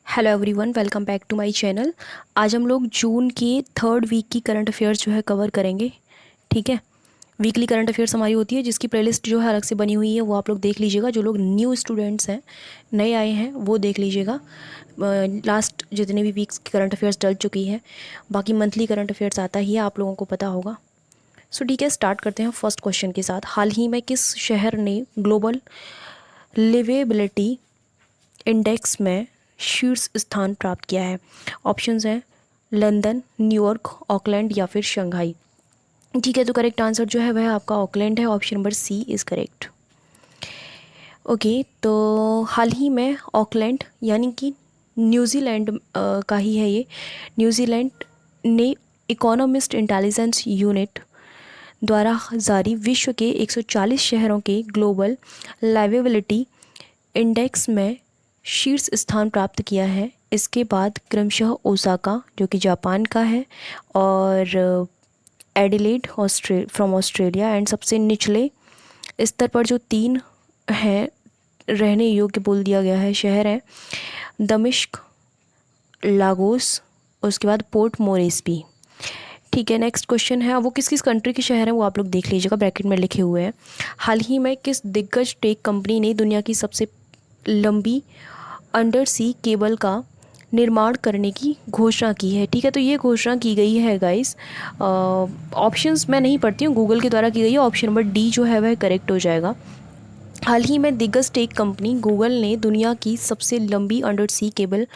Hello everyone, welcome back to my channel. आज हम लोग जून के थर्ड वीक की करंट अफेयर्स जो है कवर करेंगे। ठीक है। वीकली करंट अफेयर्स हमारी होती है जिसकी प्लेलिस्ट जो है अलग से बनी हुई है, वो आप लोग देख लीजिएगा। जो लोग न्यू स्टूडेंट्स हैं, नए आए हैं, वो देख लीजिएगा। लास्ट जितने भी वीक्स की करंट अफेयर्स डल चुकी है। बाकी मंथली करंट अफेयर्स आता ही है, आप लोगों को पता होगा। सो ठीक है, स्टार्ट करते हैं फर्स्ट क्वेश्चन के साथ। हाल ही में किस शहर ने ग्लोबल लिवेबिलिटी इंडेक्स में शीर्ष स्थान प्राप्त किया है? ऑप्शंस हैं लंदन, न्यूयॉर्क, ऑकलैंड या फिर शंघाई। ठीक है, तो करेक्ट आंसर जो है वह आपका ऑकलैंड है। Option number C is correct. Okay, तो हाल ही में ऑकलैंड यानी कि न्यूजीलैंड का ही है ये। न्यूजीलैंड ने इकोनॉमिस्ट इंटेलिजेंस यूनिट द्वारा जारी विश्व के 140 शहरों के ग्लोबल लाइवेबिलिटी इंडेक्स में शीर्ष स्थान प्राप्त किया है। इसके बाद क्रमशः ओसाका जो कि जापान का है, और एडिलेड फ्रॉम ऑस्ट्रेलिया, एंड सबसे निचले स्तर पर जो तीन हैं रहने योग्य बोल दिया गया है शहर हैं दमिश्क, लागोस, उसके बाद पोर्ट मोरेस्बी। ठीक है, नेक्स्ट क्वेश्चन है, वो किस किस कंट्री के शहर हैं वो आप लोग देख लीजिएगा, ब्रैकेट में लिखे हुए हैं। हाल ही में किस दिग्गज टेक कंपनी ने दुनिया की सबसे लंबी अंडर सी केबल का निर्माण करने की घोषणा की है? ठीक है, तो ये घोषणा की गई है गाइस। ऑप्शंस मैं नहीं पढ़ती हूँ, गूगल के द्वारा की गई है। ऑप्शन नंबर डी जो है वह करेक्ट हो जाएगा। हाल ही में दिग्गज टेक कंपनी गूगल ने दुनिया की सबसे लंबी अंडर सी केबल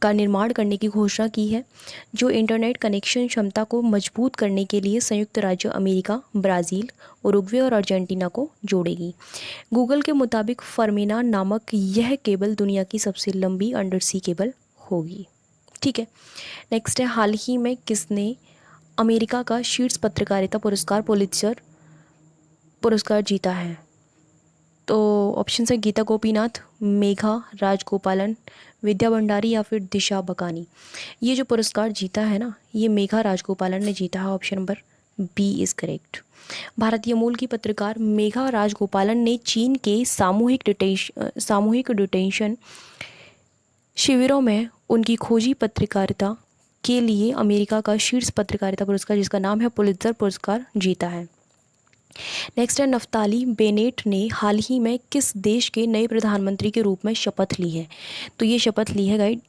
का निर्माण करने की घोषणा की है, जो इंटरनेट कनेक्शन क्षमता को मजबूत करने के लिए संयुक्त राज्य अमेरिका, ब्राज़ील, उरुग्वे और अर्जेंटीना को जोड़ेगी। गूगल के मुताबिक फर्मिना नामक यह केबल दुनिया की सबसे लंबी अंडर सी केबल होगी। ठीक है, नेक्स्ट है, हाल ही में किसने अमेरिका का शीर्ष पत्रकारिता पुरस्कार पुलित्जर पुरस्कार जीता है? तो ऑप्शन है गीता गोपीनाथ, मेघा राजगोपालन, विद्या भंडारी या फिर दिशा बकानी। ये जो पुरस्कार जीता है ना, ये मेघा राजगोपालन ने जीता है। Option number B is correct. भारतीय मूल की पत्रकार मेघा राजगोपालन ने चीन के सामूहिक डिटेंशन शिविरों में उनकी खोजी पत्रकारिता के लिए अमेरिका का शीर्ष पत्रकारिता पुरस्कार, जिसका नाम है पुलित्जर पुरस्कार, जीता है। नेक्स्ट है, नफ्ताली बेनेट ने हाल ही में किस देश के नए प्रधानमंत्री के रूप में शपथ ली है? तो ये शपथ ली है गाइड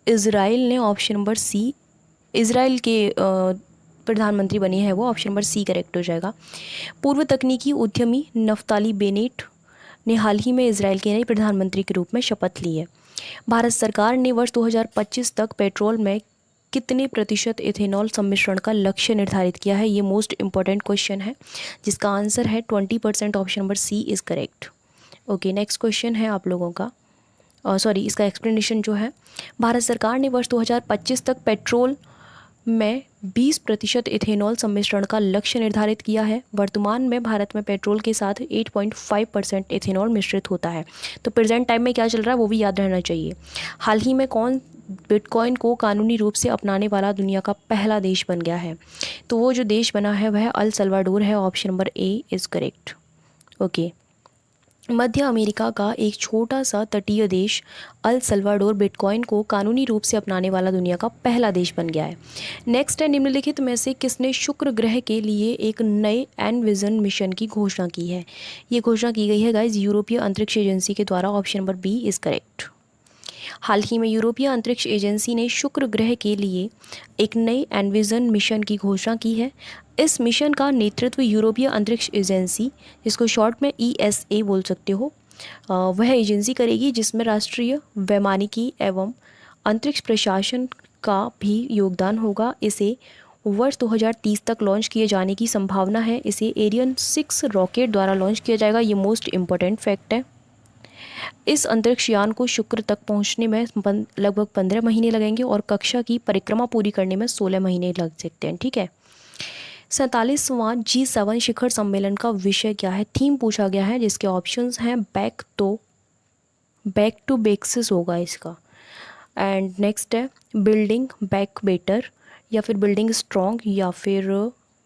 इज़राइल ने। ऑप्शन नंबर सी, इज़राइल के प्रधानमंत्री बने हैं वो। ऑप्शन नंबर सी करेक्ट हो जाएगा। पूर्व तकनीकी उद्यमी नफ्ताली बेनेट ने हाल ही में इज़राइल के नए प्रधानमंत्री के रूप में शपथ ली है। भारत सरकार ने वर्ष 2025 तक पेट्रोल में कितने प्रतिशत इथेनॉल सम्मिश्रण का लक्ष्य निर्धारित किया है? ये मोस्ट इंपॉर्टेंट क्वेश्चन है, जिसका आंसर है 20%। Option number C is correct. Okay, next question है आप लोगों का, सॉरी इसका एक्सप्लेनेशन जो है, भारत सरकार ने वर्ष 2025 तक पेट्रोल में 20% इथेनॉल सम्मिश्रण का लक्ष्य निर्धारित किया है। वर्तमान में भारत में पेट्रोल के साथ 8.5% इथेनॉल मिश्रित होता है। तो प्रेजेंट टाइम में क्या चल रहा है वो भी याद रहना चाहिए। हाल ही में कौन बिटकॉइन को कानूनी रूप से अपनाने वाला दुनिया का पहला देश बन गया है? तो वो जो देश बना है वह अल सल्वाडोर है। Option number A is correct. Okay, Madhya America का एक छोटा सा तटीय देश अल सल्वाडोर बिटकॉइन को कानूनी रूप से अपनाने वाला दुनिया का पहला देश बन गया है। नेक्स्ट है, निम्नलिखित में से किसने शुक्र ग्रह के लिए एक नए एनविजन मिशन की घोषणा की है? ये घोषणा की गई है गाइज यूरोपीय अंतरिक्ष एजेंसी के द्वारा। Option number B is correct. हाल ही में यूरोपीय अंतरिक्ष एजेंसी ने शुक्र ग्रह के लिए एक नए एनविजन मिशन की घोषणा की है। इस मिशन का नेतृत्व यूरोपीय अंतरिक्ष एजेंसी, जिसको शॉर्ट में ESA बोल सकते हो, वह एजेंसी करेगी, जिसमें राष्ट्रीय वैमानिकी एवं अंतरिक्ष प्रशासन का भी योगदान होगा। इसे वर्ष 2030 तक लॉन्च किए जाने की संभावना है। इसे एरियन 6 रॉकेट द्वारा लॉन्च किया जाएगा। ये मोस्ट इम्पोर्टेंट फैक्ट है। इस अंतरिक्ष यान को शुक्र तक पहुंचने में लगभग 15 महीने लगेंगे और कक्षा की परिक्रमा पूरी करने में 16 महीने लग सकते हैं। ठीक है, 47वां G7 शिखर सम्मेलन का विषय क्या है? थीम पूछा गया है, जिसके ऑप्शंस हैं बैक टू बेसिक्स होगा इसका। एंड नेक्स्ट है बिल्डिंग बैक बेटर, या फिर बिल्डिंग स्ट्रॉन्ग, या फिर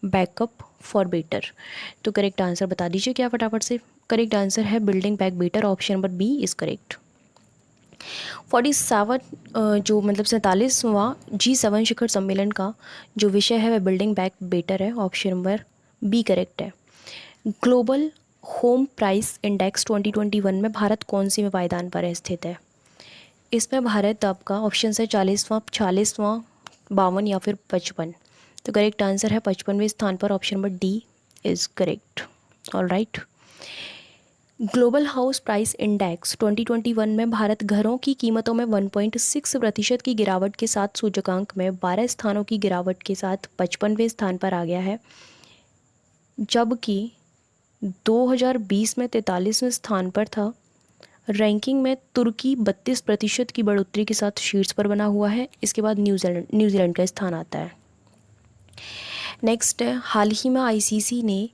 बैकअप फॉर बेटर। तो करेक्ट आंसर बता दीजिए क्या फटाफट से। करेक्ट आंसर है building back better. Option number B is correct. 47 जो मतलब 47वां G7 शिखर सम्मेलन का जो विषय है वह बिल्डिंग बैक बेटर है। ऑप्शन नंबर बी करेक्ट है। ग्लोबल होम प्राइस इंडेक्स 2021 में भारत कौन सी में पायदान पर स्थित है? इसमें भारत आपका ऑप्शन है 40वां, 46वां, 52 या फिर 55। तो करेक्ट आंसर है 55वें स्थान पर। Option number D is correct. All right. Global house price index 2021 में भारत घरों की कीमतों में 1.6% की गिरावट के साथ सूचकांक में 12 स्थानों की गिरावट के साथ 55वें स्थान पर आ गया है, जबकि 2020 में 43वें स्थान पर था। रैंकिंग में तुर्की 32% की बढ़ोतरी के साथ शीर्ष पर बना हुआ है। इसके बाद न्यूजीलैंड का स्थान आता है। नेक्स्ट है, हाल ही में आईसीसी ने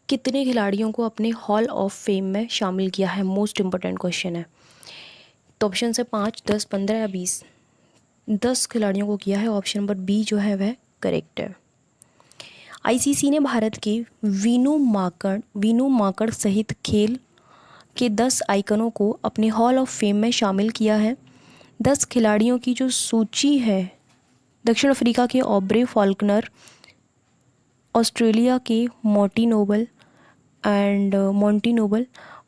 कितने खिलाड़ियों को अपने हॉल ऑफ फेम में शामिल किया है? मोस्ट इंपॉर्टेंट क्वेश्चन है। तो ऑप्शन है 5, 10, 15 या 20। 10 खिलाड़ियों को किया है। ऑप्शन नंबर बी जो है वह करेक्ट है। आईसीसी ने भारत के वीनू माकड़ सहित खेल के 10 आइकनों को अपने हॉल ऑफ फेम में शामिल किया है। 10 खिलाड़ियों की जो सूची है, दक्षिण अफ्रीका के ऑब्रे फॉल्कनर, ऑस्ट्रेलिया के मोंटी नोबल,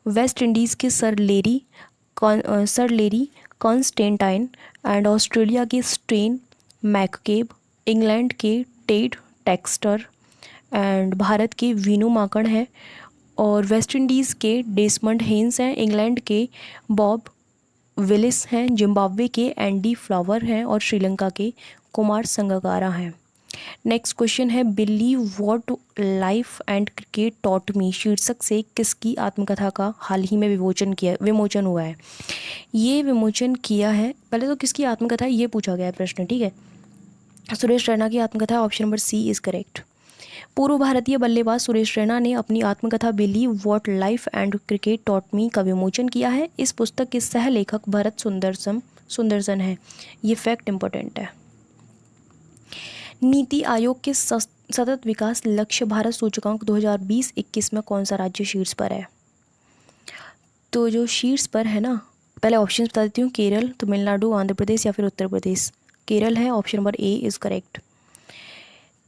वेस्ट इंडीज़ के sir Learie Constantine and Australia के स्टेन मैककेब, इंग्लैंड के टेड टेक्स्टर एंड भारत के वीनू माकड़ हैं, और वेस्ट इंडीज़ के डेसमंड हेन्स हैं, इंग्लैंड के बॉब विलिस हैं, जिम्बाब्वे के एंडी फ्लावर हैं और श्रीलंका के कुमार संगकारा हैं। नेक्स्ट क्वेश्चन है, believe what life and cricket taught me शीर्षक से किसकी आत्मकथा का हाल ही में विमोचन हुआ है? ये विमोचन किया है, पहले तो किसकी आत्मकथा है ये पूछा गया है प्रश्न, ठीक है। सुरेश रैना की आत्मकथा। Option number C is correct. पूर्व भारतीय बल्लेबाज सुरेश रैना ने अपनी आत्मकथा believe what life and cricket taught me का विमोचन किया है। इस पुस्तक के सह लेखक भरत सुंदरसन है। ये फैक्ट इंपॉर्टेंट है। नीति आयोग के सतत विकास लक्ष्य भारत सूचकांक 2020-21 में कौन सा राज्य शीर्ष पर है? तो जो शीर्ष पर है ना, पहले ऑप्शन बता देती हूँ, केरल, तमिलनाडु, आंध्र प्रदेश या फिर उत्तर प्रदेश। केरल है। Option number A is correct.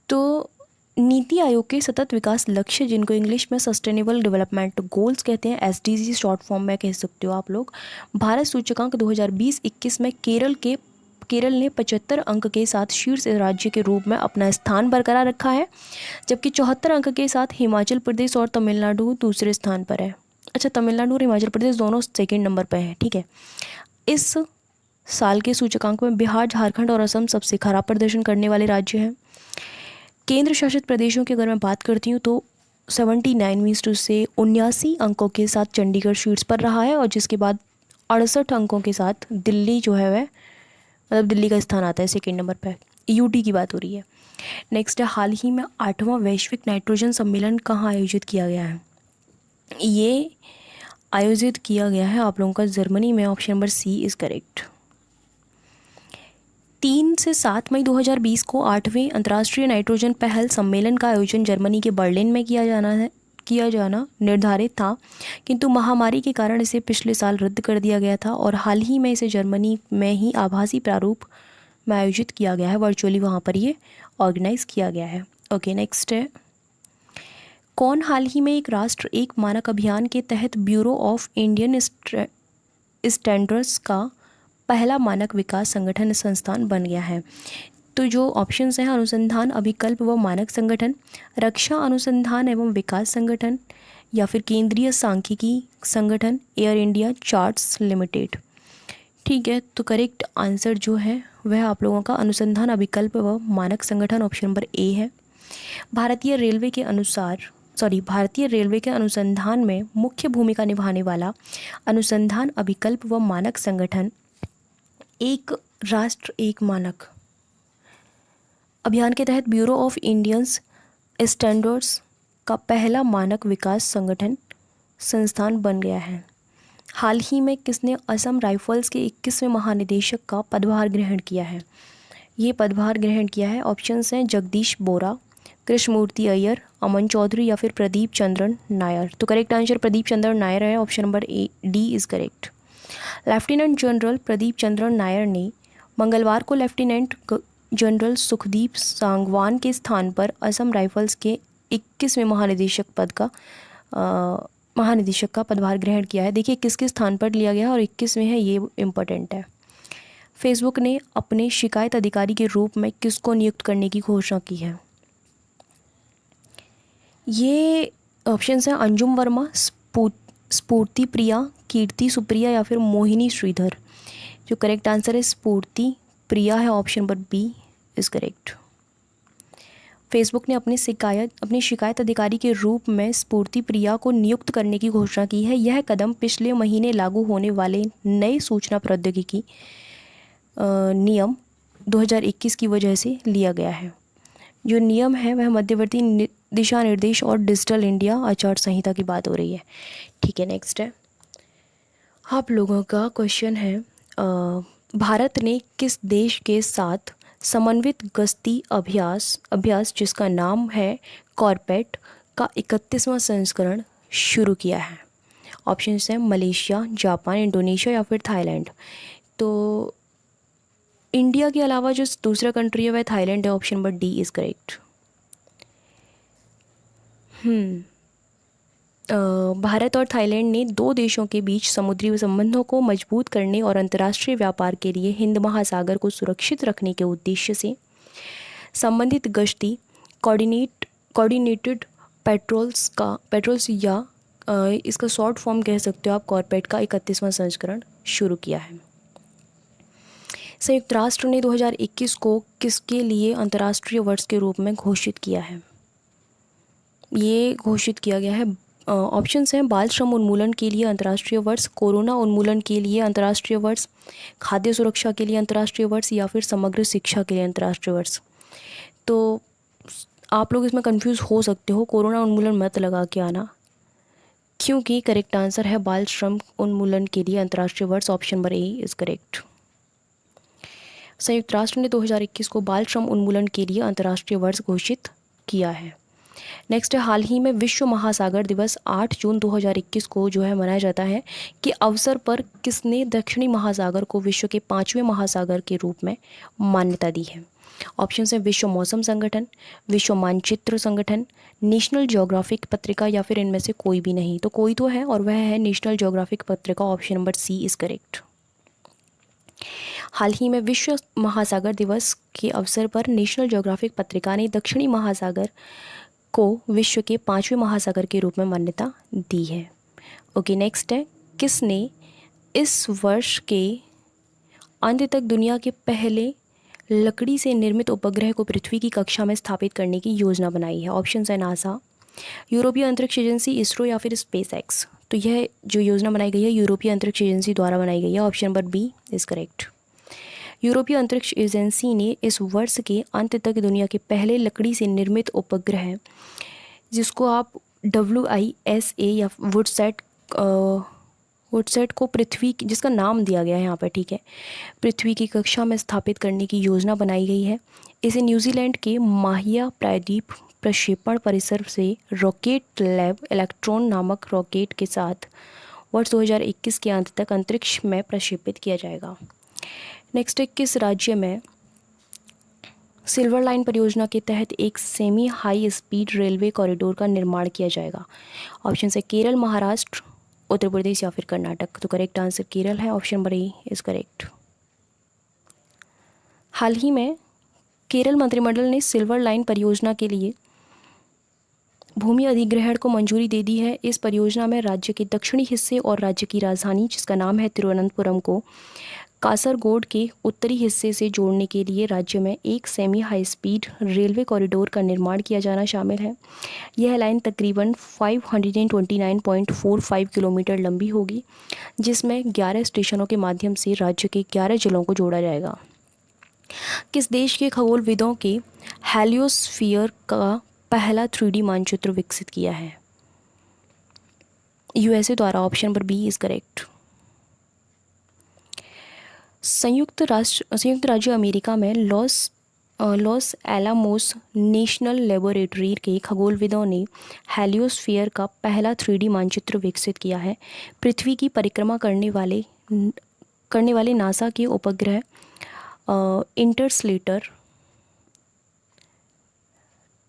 तो नीति आयोग के सतत विकास लक्ष्य, जिनको इंग्लिश में सस्टेनेबल डेवलपमेंट गोल्स कहते हैं, SDG शॉर्ट फॉर्म में कह सकते हो आप लोग, भारत सूचकांक 2020-21 में केरल ने 75 अंक के साथ शीर्ष राज्य के रूप में अपना स्थान बरकरार रखा है, जबकि 74 अंक के साथ हिमाचल प्रदेश और तमिलनाडु दूसरे स्थान पर है। अच्छा, तमिलनाडु और हिमाचल प्रदेश दोनों सेकेंड नंबर पर हैं, ठीक है। इस साल के सूचकांक में बिहार, झारखंड और असम सबसे खराब प्रदर्शन करने वाले राज्य हैं। केंद्र शासित प्रदेशों की अगर मैं बात करती हूँ तो 79 से 79 अंकों के साथ चंडीगढ़ शीर्ष पर रहा है, और जिसके बाद 68 अंकों के साथ दिल्ली जो है वह, मतलब दिल्ली का स्थान आता है सेकेंड नंबर पर। यूटी की बात हो रही है। नेक्स्ट है, हाल ही में 8वां वैश्विक नाइट्रोजन सम्मेलन कहाँ आयोजित किया गया है? ये आयोजित किया गया है आप लोगों का जर्मनी में। Option number C is correct. 3 से 7 मई 2020 को 8वें अंतर्राष्ट्रीय नाइट्रोजन पहल सम्मेलन का आयोजन जर्मनी के बर्लिन में किया जाना निर्धारित था, किंतु महामारी के कारण इसे पिछले साल रद्द कर दिया गया था, और हाल ही में इसे जर्मनी में ही आभासी प्रारूप में आयोजित किया गया है। वर्चुअली वहाँ पर ये ऑर्गेनाइज किया गया है। ओके, नेक्स्ट है, कौन हाल ही में एक राष्ट्र एक मानक अभियान के तहत ब्यूरो ऑफ इंडियन स्टैंडर्ड्स का पहला मानक विकास संगठन संस्थान बन गया है? तो जो ऑप्शंस हैं, अनुसंधान अभिकल्प व मानक संगठन, रक्षा अनुसंधान एवं विकास संगठन, या फिर केंद्रीय सांख्यिकी संगठन, एयर इंडिया चार्ट्स लिमिटेड। ठीक है, तो करेक्ट आंसर जो है वह आप लोगों का अनुसंधान अभिकल्प व मानक संगठन, ऑप्शन नंबर ए है। भारतीय रेलवे के अनुसंधान में मुख्य भूमिका निभाने वाला अनुसंधान अभिकल्प व मानक संगठन एक राष्ट्र एक मानक अभियान के तहत ब्यूरो ऑफ इंडियन स्टैंडर्ड्स का पहला मानक विकास संस्थान बन गया है। हाल ही में किसने असम राइफल्स के 21वें महानिदेशक का पदभार ग्रहण किया है? ये पदभार ग्रहण किया है, ऑप्शंस हैं जगदीश बोरा, कृष्णमूर्ति अय्यर, अमन चौधरी या फिर प्रदीप चंद्रन नायर। तो करेक्ट आंसर प्रदीप चंद्रन नायर है। Option number D is correct. Lieutenant general Pradeep Chandran Nair ने मंगलवार को लेफ्टिनेंट जनरल सुखदीप सांगवान के स्थान पर असम राइफल्स के 21वें महानिदेशक का पदभार ग्रहण किया है। देखिए किस किस स्थान पर लिया गया है और 21वें है, ये इम्पोर्टेंट है। फेसबुक ने अपने शिकायत अधिकारी के रूप में किसको नियुक्त करने की घोषणा की है? ये ऑप्शंस हैं अंजुम वर्मा, स्फूर्ति प्रिया, कीर्ति सुप्रिया या फिर मोहिनी श्रीधर। जो करेक्ट आंसर है स्फूर्ति प्रिया है, option number B is correct. Facebook ने अपने शिकायत अधिकारी के रूप में स्फूर्ति प्रिया को नियुक्त करने की घोषणा की है। यह कदम पिछले महीने लागू होने वाले नए सूचना प्रौद्योगिकी नियम 2021 की वजह से लिया गया है। जो नियम है वह मध्यवर्ती दिशा निर्देश और डिजिटल इंडिया आचार संहिता की बात हो रही है। ठीक है, नेक्स्ट है आप लोगों का क्वेश्चन है भारत ने किस देश के साथ समन्वित गश्ती अभ्यास जिसका नाम है कॉर्पेट का 31वां संस्करण शुरू किया है? ऑप्शंस हैं मलेशिया, जापान, इंडोनेशिया या फिर थाईलैंड। तो इंडिया के अलावा जो दूसरा कंट्री है वह थाईलैंड है, option number D is correct. Bharat और थाईलैंड ने दो देशों के बीच समुद्री संबंधों को मजबूत करने और अंतर्राष्ट्रीय व्यापार के लिए हिंद महासागर को सुरक्षित रखने के उद्देश्य से संबंधित गश्ती कोऑर्डिनेटेड पेट्रोल्स या इसका शॉर्ट फॉर्म कह सकते हो आप कॉर्पेट का 31वां संस्करण शुरू किया है। संयुक्त राष्ट्र ने 2021 को किसके लिए अंतर्राष्ट्रीय वर्ष के रूप में घोषित किया है? ये घोषित किया गया है, ऑप्शंस हैं बाल श्रम उन्मूलन के लिए अंतर्राष्ट्रीय वर्ष, कोरोना उन्मूलन के लिए अंतर्राष्ट्रीय वर्ष, खाद्य सुरक्षा के लिए अंतर्राष्ट्रीय वर्ष या फिर समग्र शिक्षा के लिए अंतर्राष्ट्रीय वर्ष। तो आप लोग इसमें कंफ्यूज हो सकते हो, कोरोना उन्मूलन मत लगा के आना, क्योंकि करेक्ट आंसर है बाल श्रम उन्मूलन के लिए अंतर्राष्ट्रीय वर्ष, option number A is correct. संयुक्त राष्ट्र ने 2021 को बाल श्रम उन्मूलन के लिए अंतर्राष्ट्रीय वर्ष घोषित किया है। नेक्स्ट है हाल ही में विश्व महासागर दिवस 8 जून 2021 को जो है मनाया जाता है कि अवसर पर किसने दक्षिणी महासागर को विश्व के 5वें महासागर के रूप में मान्यता दी है? ऑप्शन है विश्व मौसम संगठन, विश्व मानचित्र संगठन, नेशनल ज्योग्राफिक पत्रिका या फिर इनमें से कोई भी नहीं। तो कोई तो है और वह है नेशनल ज्योग्राफिक पत्रिका, option number C is correct. हाल ही में विश्व महासागर दिवस के अवसर पर नेशनल ज्योग्राफिक पत्रिका ने दक्षिणी महासागर को विश्व के 5वें महासागर के रूप में मान्यता दी है। ओके, नेक्स्ट है किसने इस वर्ष के अंत तक दुनिया के पहले लकड़ी से निर्मित उपग्रह को पृथ्वी की कक्षा में स्थापित करने की योजना बनाई है? ऑप्शन है नासा, यूरोपीय अंतरिक्ष एजेंसी इसरो या फिर स्पेस एक्स। तो यह जो योजना बनाई गई है यूरोपीय अंतरिक्ष एजेंसी द्वारा बनाई गई है, option number B is correct. यूरोपीय अंतरिक्ष एजेंसी ने इस वर्ष के अंत तक दुनिया के पहले लकड़ी से निर्मित उपग्रह, जिसको आप WISA या वुडसैट को पृथ्वी की, जिसका नाम दिया गया है यहाँ पर, ठीक है, पृथ्वी की कक्षा में स्थापित करने की योजना बनाई गई है। इसे न्यूजीलैंड के माहिया प्रायद्वीप प्रक्षेपण परिसर से रॉकेट लैब इलेक्ट्रॉन नामक रॉकेट के साथ वर्ष 2021 के अंत तक अंतरिक्ष में प्रक्षेपित किया जाएगा। नेक्स्ट है किस राज्य में सिल्वर लाइन परियोजना के तहत एक semi high speed railway corridor का निर्माण किया जाएगा? ऑप्शन है केरल, महाराष्ट्र, उत्तर प्रदेश या फिर कर्नाटक। तो करेक्ट आंसर केरल है, option number A is correct. हाल ही में केरल मंत्रिमंडल ने सिल्वर लाइन परियोजना के लिए भूमि अधिग्रहण को मंजूरी दे दी है। इस परियोजना में राज्य के दक्षिणी हिस्से और राज्य की राजधानी जिसका नाम है तिरुवनंतपुरम को कासरगोड के उत्तरी हिस्से से जोड़ने के लिए राज्य में एक semi high speed railway corridor का निर्माण किया जाना शामिल है। यह लाइन तकरीबन 529.45 किलोमीटर लंबी होगी, जिसमें 11 स्टेशनों के माध्यम से राज्य के 11 जिलों को जोड़ा जाएगा। किस देश के खगोलविदों के हेलियोस्फीयर का पहला 3D मानचित्र विकसित किया है? USA द्वारा, option number B is correct. संयुक्त राज्य अमेरिका में लॉस एलामोस नेशनल लेबोरेटरी के खगोलविदों ने हेलियोस्फीयर का पहला 3D मानचित्र विकसित किया है। पृथ्वी की परिक्रमा करने वाले करने वाले नासा के उपग्रह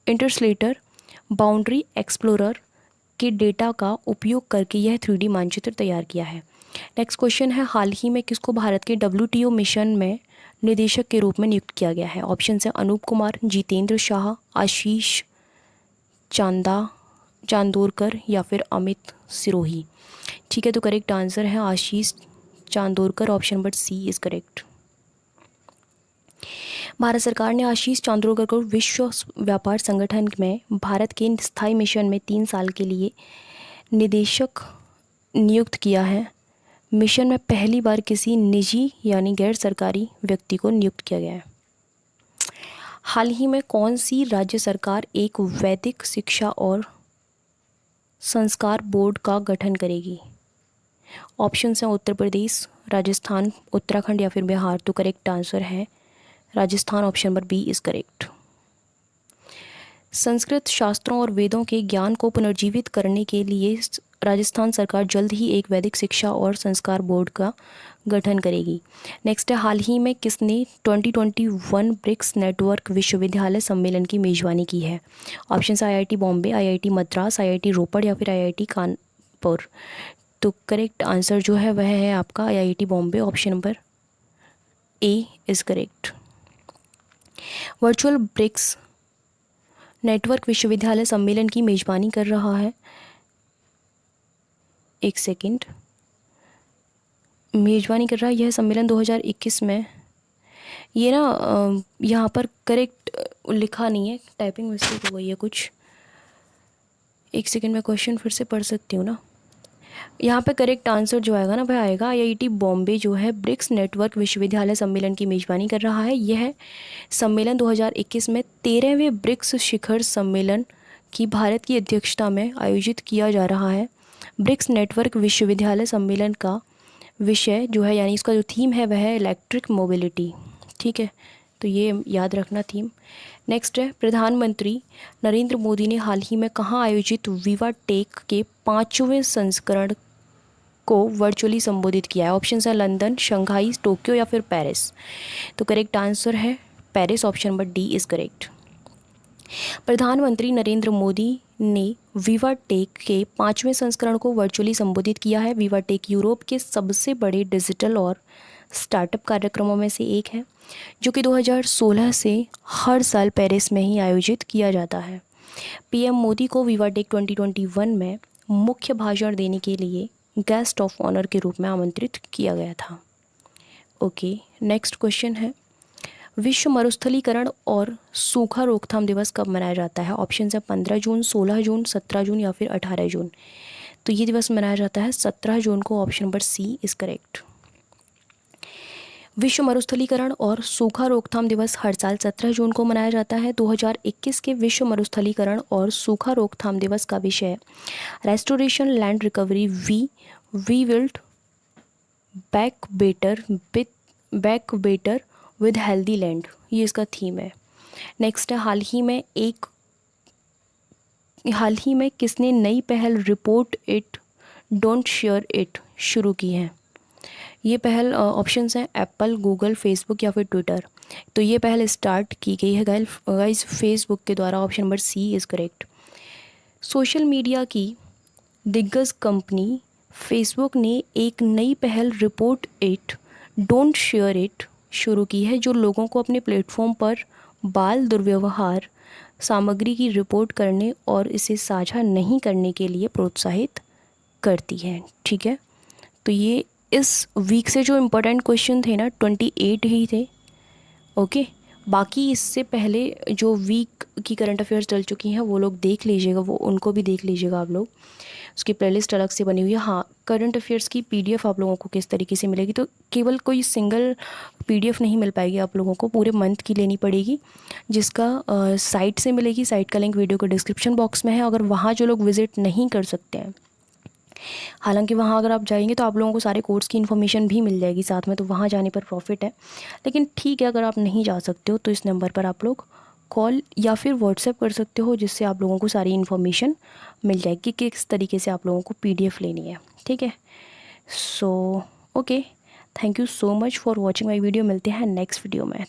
इंटरस्टेलर बाउंड्री एक्सप्लोरर के डेटा का उपयोग करके यह 3D मानचित्र तैयार किया है। नेक्स्ट क्वेश्चन है, हाल ही में किसको भारत के WTO मिशन में निदेशक के रूप में नियुक्त किया गया है? ऑप्शन है अनूप कुमार, जितेंद्र शाह, आशीष चांदोरकर या फिर अमित सिरोही। ठीक है, तो करेक्ट आंसर है Ashish Chandorkar, option number C is correct. Bharat सरकार ने आशीष चांदोरकर को विश्व व्यापार संगठन में भारत के स्थायी मिशन में 3 साल के लिए निदेशक नियुक्त किया है। मिशन में पहली बार किसी निजी यानी गैर सरकारी व्यक्ति को नियुक्त किया गया है। हाल ही में कौन सी राज्य सरकार एक वैदिक शिक्षा और संस्कार बोर्ड का गठन करेगी? ऑप्शन हैं उत्तर प्रदेश, राजस्थान, उत्तराखंड या फिर बिहार। तो करेक्ट आंसर है Rajasthan, option number B is correct. संस्कृत शास्त्रों और वेदों के ज्ञान को पुनर्जीवित करने के लिए राजस्थान सरकार जल्द ही एक वैदिक शिक्षा और संस्कार बोर्ड का गठन करेगी। नेक्स्ट है, हाल ही में किसने 2021 ब्रिक्स नेटवर्क विश्वविद्यालय सम्मेलन की मेजबानी की है? Option IIT Bombay, IIT Madras, IIT रोपड़ या फिर IIT कानपुर। तो करेक्ट आंसर जो है वह है आपका IIT Bombay, option number A is correct. Virtual BRICS network विश्वविद्यालय सम्मेलन की मेजबानी कर रहा है, एक सेकंड, मेजबानी कर रहा है यह सम्मेलन 2021 में। ये ना यहाँ पर करेक्ट लिखा नहीं है, टाइपिंग मिस्टेक हो गई है कुछ। एक सेकंड में क्वेश्चन फिर से पढ़ सकती हूँ ना। यहाँ पे करेक्ट आंसर जो आएगा ना वह आएगा IIT बॉम्बे जो है ब्रिक्स नेटवर्क विश्वविद्यालय सम्मेलन की मेजबानी कर रहा है। यह सम्मेलन 2021 में 13वें ब्रिक्स शिखर सम्मेलन की भारत की अध्यक्षता में आयोजित किया जा रहा है। ब्रिक्स नेटवर्क विश्वविद्यालय सम्मेलन का विषय जो है यानी इसका जो थीम है वह है इलेक्ट्रिक मोबिलिटी। ठीक है, तो ये याद रखना थीम। नेक्स्ट है, प्रधानमंत्री नरेंद्र मोदी ने हाल ही में कहाँ आयोजित विवा टेक के 5वें संस्करण को वर्चुअली संबोधित किया है? ऑप्शन है लंदन, शंघाई, टोक्यो या फिर पेरिस। तो करेक्ट आंसर है Paris, option number D is correct. प्रधानमंत्री नरेंद्र मोदी ने विवा टेक के 5वें संस्करण को वर्चुअली संबोधित किया है। विवा टेक यूरोप के सबसे बड़े डिजिटल और स्टार्टअप कार्यक्रमों में से एक है जो कि 2016 से हर साल पेरिस में ही आयोजित किया जाता है। PM मोदी को विवा टेक 2021 में मुख्य भाषण देने के लिए गेस्ट ऑफ ऑनर के रूप में आमंत्रित किया गया था। ओके, नेक्स्ट क्वेश्चन है, विश्व मरुस्थलीकरण और सूखा रोकथाम दिवस कब मनाया जाता है? ऑप्शन है 15 जून, 16 जून, 17 जून या फिर 18 जून। तो ये दिवस मनाया जाता है 17 जून को, option number C is correct. विश्व मरुस्थलीकरण और सूखा रोकथाम दिवस हर साल 17 जून को मनाया जाता है। 2021 के विश्व मरुस्थलीकरण और सूखा रोकथाम दिवस का विषय restoration land recovery, we build back better with healthy land, ये इसका थीम है। नेक्स्ट है, हाल ही में किसने नई पहल report it don't share it शुरू की है? ये पहल ऑप्शंस हैं एप्पल, गूगल, फेसबुक या फिर ट्विटर। तो ये पहल स्टार्ट की गई है गाइस फेसबुक के द्वारा, option number C is correct. Social media की दिग्गज कंपनी फेसबुक ने एक नई पहल report it don't share it शुरू की है जो लोगों को अपने प्लेटफॉर्म पर बाल दुर्व्यवहार सामग्री की रिपोर्ट करने और इसे साझा नहीं करने के लिए प्रोत्साहित करती है। ठीक है, तो ये इस वीक से जो इम्पोर्टेंट क्वेश्चन थे ना 28 ही थे। ओके, बाकी इससे पहले जो वीक की करंट अफेयर्स चल चुकी हैं वो लोग देख लीजिएगा, वो उनको भी देख लीजिएगा आप लोग, उसकी प्लेलिस्ट अलग से बनी हुई है। हाँ, करंट अफेयर्स की PDF आप लोगों को किस तरीके से मिलेगी, तो केवल कोई सिंगल PDF नहीं मिल पाएगी आप लोगों को, पूरे मंथ की लेनी पड़ेगी, जिसका साइट से मिलेगी। साइट का लिंक वीडियो के डिस्क्रिप्शन बॉक्स में है। अगर वहाँ जो लोग विजिट नहीं कर सकते हैं, हालांकि वहाँ अगर आप जाएंगे तो आप लोगों को सारे कोर्स की इन्फॉर्मेशन भी मिल जाएगी साथ में, तो वहाँ जाने पर प्रॉफिट है। लेकिन ठीक है, अगर आप नहीं जा सकते हो तो इस नंबर पर आप लोग कॉल या फिर व्हाट्सएप कर सकते हो, जिससे आप लोगों को सारी इन्फॉर्मेशन मिल जाएगी कि किस तरीके से आप लोगों को PDF लेनी है। ठीक है, so okay, thank you so much for watching my video. मिलते हैं नेक्स्ट वीडियो में।